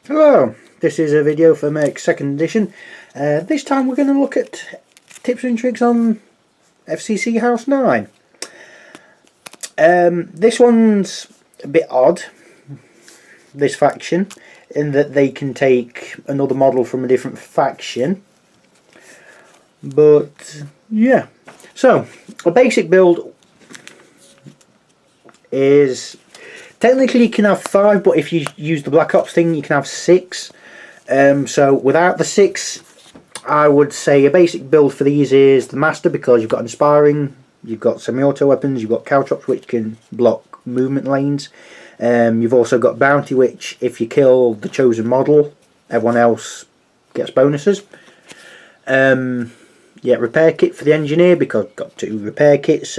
Hello, this is a video for M.E.R.C.S 2nd edition. This time we're going to look at tips and tricks on FCC House 9. This one's a bit odd, this faction, in that they can take another model from a different faction. But yeah, so a basic build is technically you can have 5, but if you use the Black Ops thing you can have 6. So without the 6, I would say a basic build for these is the Master, because you've got inspiring, you've got semi-auto weapons, you've got caltrops which can block movement lanes. You've also got bounty, which if you kill the chosen model, everyone else gets bonuses. Yeah, repair kit for the engineer, because I've got 2 repair kits.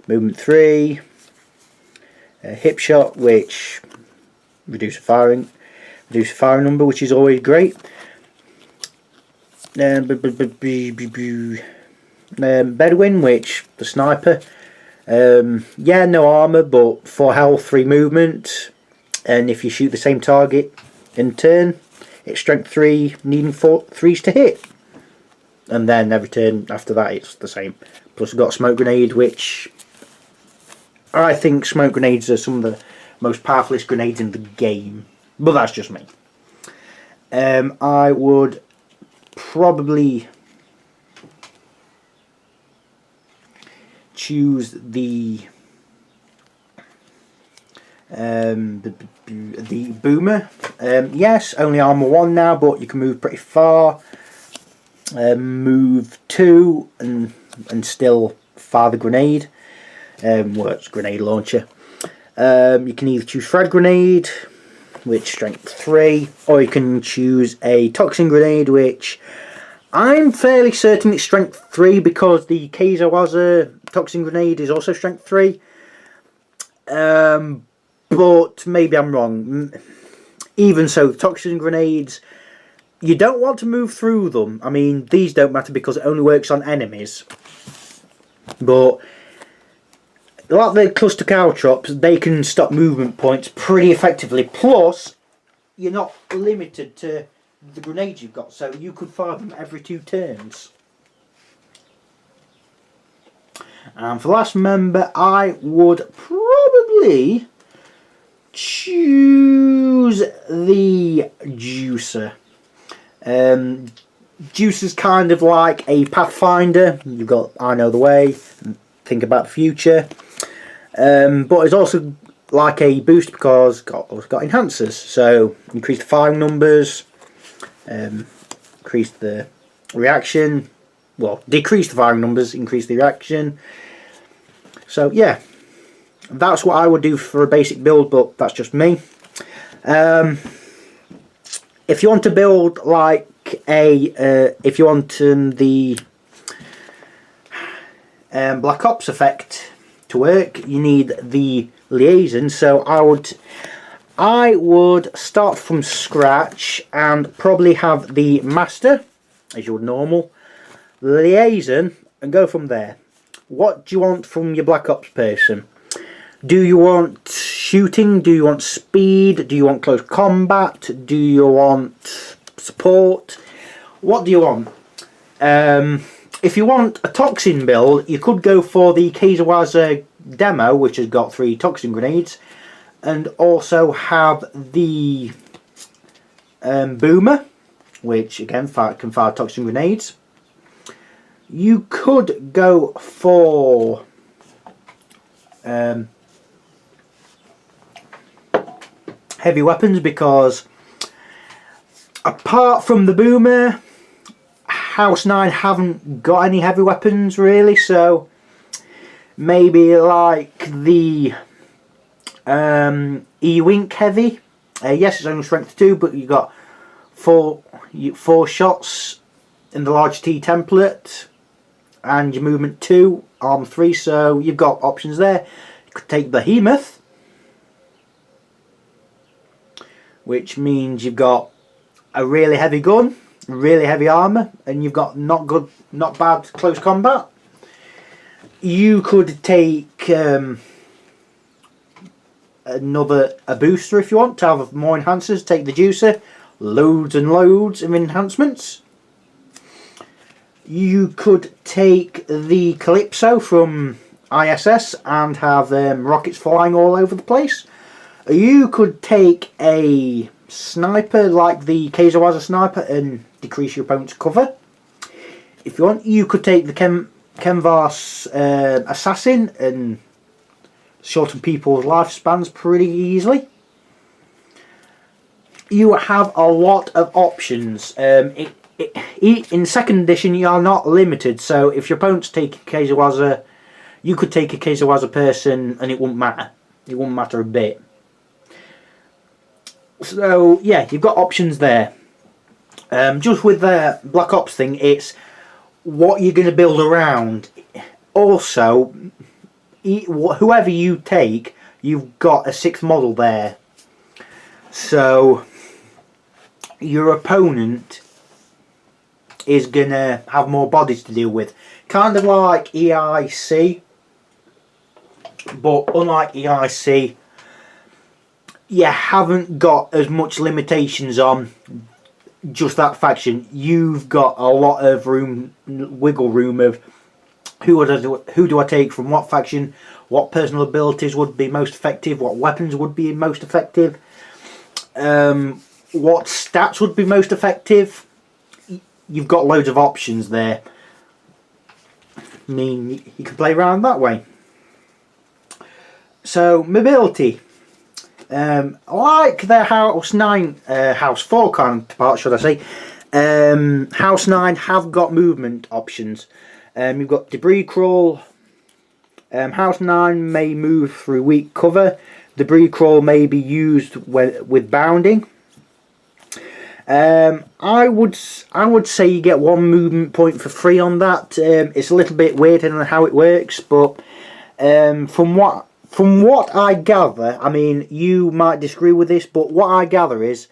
Movement 3. Hip shot, which reduce the firing number, which is always great. Bedouin, which the sniper. Yeah, no armor, but 4 health, 3 movement, and if you shoot the same target in turn, it's strength 3, needing 3s to hit, and then every turn after that it's the same. Plus we've got smoke grenade, which I think smoke grenades are some of the most powerfulest grenades in the game, but that's just me. I would probably choose the boomer. Yes, only armor 1 now, but you can move pretty far. Move 2 and still fire the grenade. Well, it's grenade launcher. You can either choose frag grenade, which strength 3, or you can choose a toxin grenade, which I'm fairly certain it's strength 3, because the Kaiserwaza toxin grenade is also strength 3. But maybe I'm wrong. Even so, the toxin grenades, you don't want to move through them. I mean, these don't matter because it only works on enemies. But like the cluster caltrops, they can stop movement points pretty effectively. Plus, you're not limited to the grenades you've got, so you could fire them every 2 turns. And for last member, I would probably choose the Juicer. Juicer's kind of like a Pathfinder. You've got I Know the Way, Think About the Future. But it's also like a boost because it's got enhancers, so increase the firing numbers, increase the reaction, well, decrease the firing numbers, increase the reaction. So yeah, that's what I would do for a basic build, but that's just me. If you want to build like if you want the Black Ops effect to work, you need the liaison. So I would start from scratch and probably have the Master as your normal, liaison, and go from there. What do you want from your Black Ops person? Do you want shooting? Do you want speed? Do you want close combat? Do you want support? What do you want? If you want a toxin build, you could go for the Kaiserwaza demo, which has got 3 toxin grenades, and also have the boomer, which again can fire toxin grenades. You could go for heavy weapons, because apart from the boomer, House 9 haven't got any heavy weapons really, so maybe like the E-Wink heavy. Yes, it's only strength 2, but you got 4 shots in the large T template, and your movement 2, arm 3, so you've got options there. You could take Behemoth, which means you've got a really heavy gun, really heavy armor, and you've got not bad close combat. You could take a booster if you want to have more enhancers. Take the juicer, loads and loads of enhancements. You could take the Calypso from ISS and have rockets flying all over the place. You could take a sniper like the Kaiserwaza sniper and decrease your opponent's cover. If you want, you could take the M.E.R.C.S assassin and shorten people's lifespans pretty easily. You have a lot of options. In second edition you are not limited, so if your opponent's take a Kaiserwaza, you could take a Kaiserwaza person and it wouldn't matter. It wouldn't matter a bit. So yeah, you've got options there. Just with the Black Ops thing, it's what you're going to build around. Also, whoever you take, you've got a 6th model there. So your opponent is going to have more bodies to deal with. Kind of like E.I.C. But unlike E.I.C, you haven't got as much limitations on just that faction. You've got a lot of wiggle room of who do I take from what faction, what personal abilities would be most effective, what weapons would be most effective, what stats would be most effective. You've got loads of options there. I mean, you can play around that way. So, mobility. Like the House 4 counterpart, should I say, House 9 have got movement options. You've got debris crawl. House 9 may move through weak cover. Debris crawl may be used with bounding. I would say you get 1 movement point for free on that. It's a little bit weird in how it works, but from what I gather, I mean, you might disagree with this, but what I gather is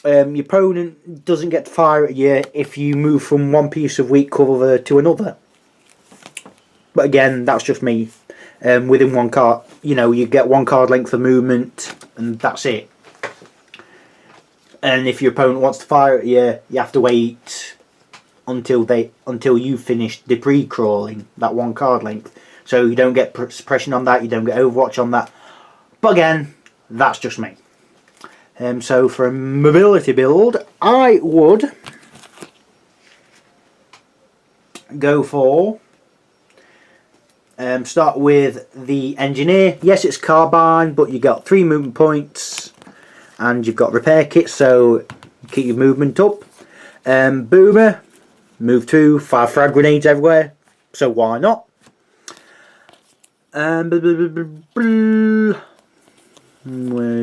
your opponent doesn't get to fire at you if you move from one piece of weak cover to another. But again, that's just me. Within one card, you get 1 card length of movement, and that's it. And if your opponent wants to fire at you, you have to wait until you finish debris crawling that 1 card length. So you don't get suppression on that, you don't get Overwatch on that. But again, that's just me. So for a mobility build, I would go for start with the engineer. Yes, it's carbine, but you got 3 movement points and you've got repair kits, so keep your movement up. Boomer, move 2, 5 frag grenades everywhere, so why not? Where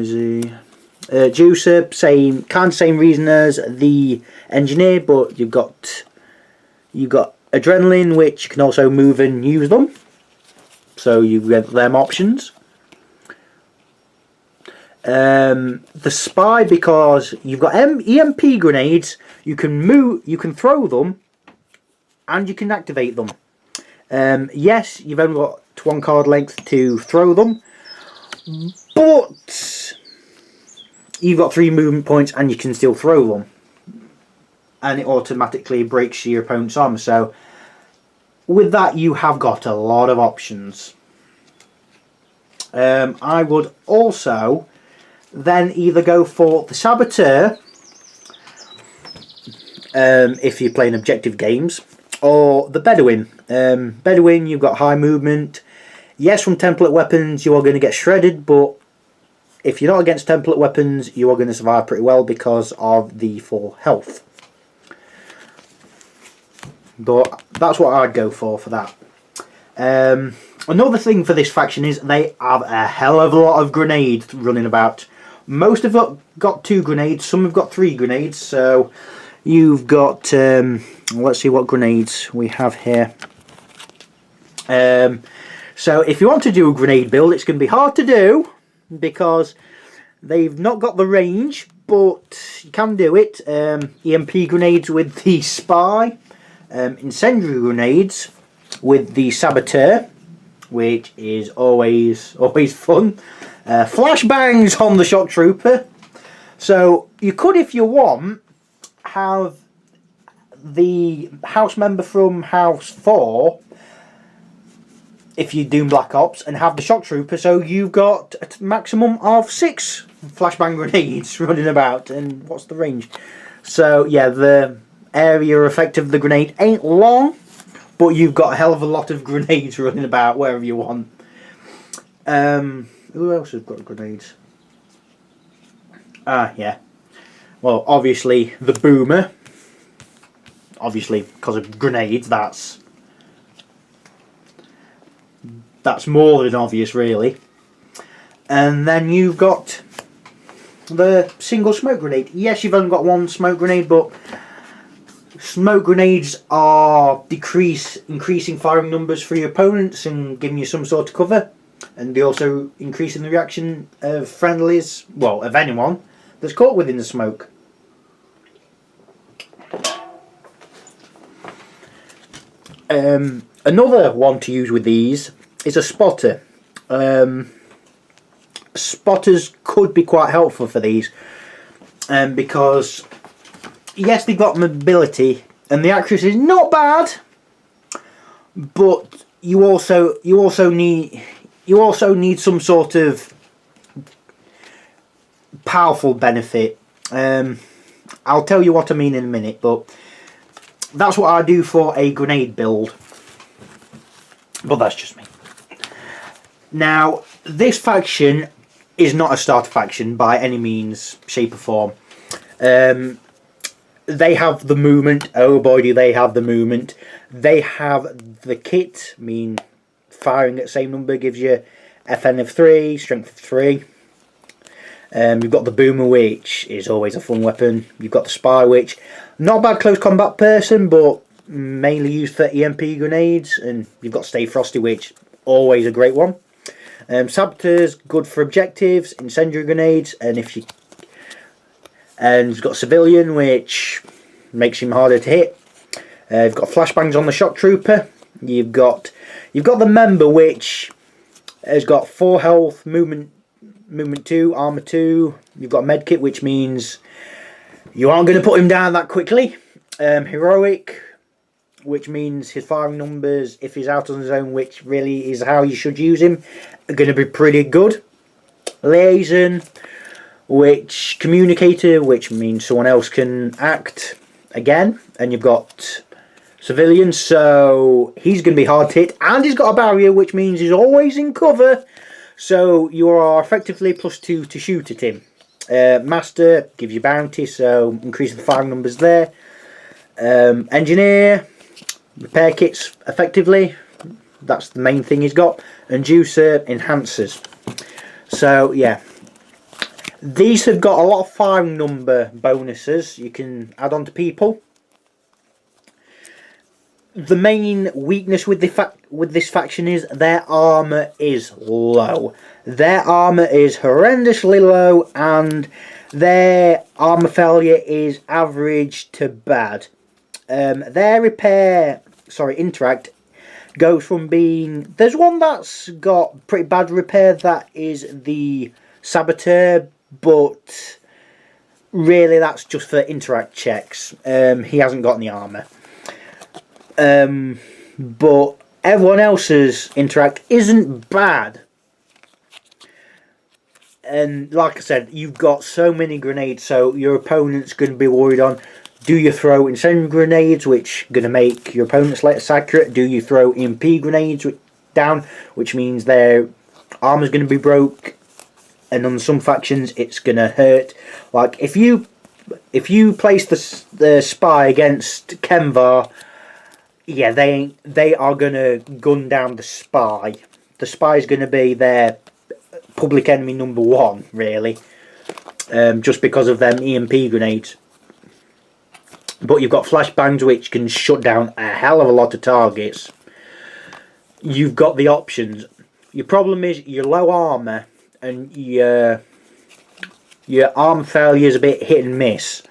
is he? Juicer, same reason as the engineer, but you've got adrenaline, which can also move and use them. So you've got them options. The spy, because you've got EMP grenades, you can throw them, and you can activate them. Yes, you've only got 1 card length to throw them, but you've got 3 movement points and you can still throw them, and it automatically breaks your opponent's armor. So with that, you have got a lot of options. I would also then either go for the Saboteur, if you're playing objective games, or the Bedouin. Bedouin, you've got high movement. Yes, from template weapons you are going to get shredded, but if you're not against template weapons, you are going to survive pretty well because of the full health. But that's what I'd go for that. Another thing for this faction is they have a hell of a lot of grenades running about. Most have got 2 grenades, some have got 3 grenades, so you've got, let's see what grenades we have here. So if you want to do a grenade build, it's going to be hard to do because they've not got the range, but you can do it. EMP grenades with the Spy, incendiary grenades with the Saboteur, which is always fun. Flashbangs on the shock trooper. So you could, if you want, have the house member from House 4, if you do Black Ops, and have the shock trooper, so you've got a maximum of 6 flashbang grenades running about. And what's the range? So yeah, the area effect of the grenade ain't long, but you've got a hell of a lot of grenades running about wherever you want. Who else has got grenades? Yeah. Well, obviously the boomer. Obviously, because of grenades, that's more than obvious, really. And then you've got the single smoke grenade. Yes, you've only got one smoke grenade, but smoke grenades are increasing firing numbers for your opponents and giving you some sort of cover. And they also increasing the reaction of friendlies, well, of anyone that's caught within the smoke. Another one to use with these is a spotter. Spotters could be quite helpful for these, because yes, they've got mobility and the accuracy is not bad, but you also need some sort of powerful benefit. I'll tell you what I mean in a minute, but that's what I do for a grenade build. But that's just me. Now, this faction is not a starter faction by any means, shape or form. They have the movement. Oh boy, do they have the movement. They have the kit. I mean, firing at the same number gives you FN of 3, strength of 3. You've got the boomer, which is always a fun weapon. You've got the spy, which not a bad close combat person, but mainly used for EMP grenades. And you've got Stay Frosty, which always a great one. Saboteurs, good for objectives, incendiary grenades, and you've got Civilian, which makes him harder to hit. You've got flashbangs on the shock trooper. You've got the member, which has got 4 health, movement 2, armor 2. You've got medkit, which means you aren't going to put him down that quickly. Heroic, which means his firing numbers, if he's out on his own, which really is how you should use him, are going to be pretty good. Liaison, which communicator, which means someone else can act again. And you've got Civilian, so he's going to be hard to hit, and he's got a barrier, which means he's always in cover, so you are effectively +2 to shoot at him. Master gives you bounty, so increasing the firing numbers there. Engineer, repair kits effectively, that's the main thing he's got. And Juicer, enhancers. So yeah, these have got a lot of firing number bonuses you can add on to people. The main weakness with this faction is their armour is low. Their armour is horrendously low, and their armour failure is average to bad. Their interact goes from being... There's one that's got pretty bad repair, that is the Saboteur, but really that's just for interact checks. He hasn't got any armour. But everyone else's interact isn't bad. And like I said, you've got so many grenades, so your opponent's going to be worried on, do you throw incendiary grenades, which are going to make your opponent's less accurate? Do you throw EMP grenades down, which means their armor's going to be broke? And on some factions, it's going to hurt. Like if you place the spy against Kenvar, yeah, they are going to gun down the spy. The spy is going to be their public enemy number 1, really, just because of them EMP grenades. But you've got flashbangs, which can shut down a hell of a lot of targets. You've got the options. Your problem is your low armor and your arm failure is a bit hit and miss.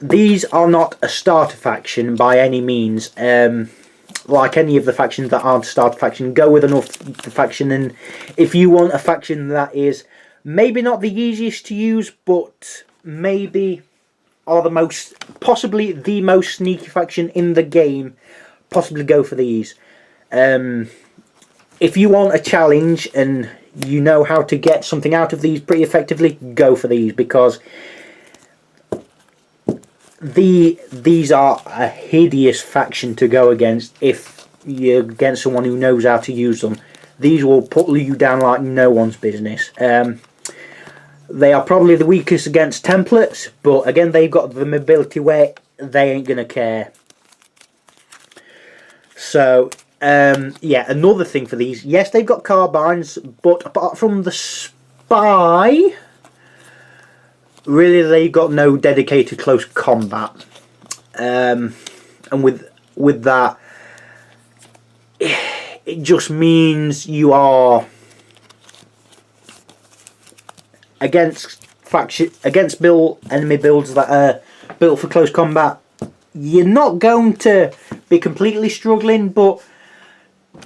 These are not a starter faction by any means. like any of the factions that aren't starter faction, go with enough the faction. And if you want a faction that is maybe not the easiest to use, but maybe are the most, possibly the most sneaky faction in the game, possibly go for these. If you want a challenge and you know how to get something out of these pretty effectively, go for these, because these are a hideous faction to go against if you're against someone who knows how to use them. These will put you down like no one's business. They are probably the weakest against templates, but again, they've got the mobility where they ain't gonna care. So yeah, another thing for these, yes, they've got carbines, but apart from the spy, really they've got no dedicated close combat. And with that, it just means you are against enemy builds that are built for close combat. You're not going to be completely struggling, but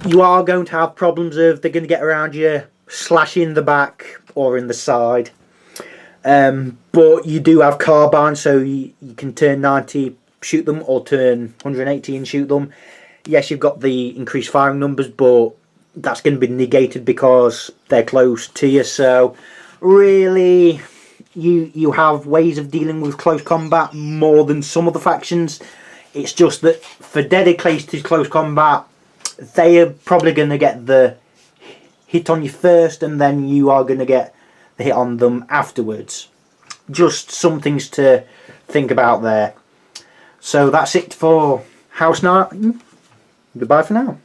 you are going to have problems of they're going to get around you, slash in the back or in the side. But you do have carbines, so you can turn 90, shoot them, or turn 180 and shoot them. Yes, you've got the increased firing numbers, but that's going to be negated because they're close to you. So really, you have ways of dealing with close combat more than some of the factions. It's just that for dedicated close combat, they are probably going to get the hit on you first, and then you are going to get the hit on them afterwards. Just some things to think about there. So that's it for House 9. Goodbye for now.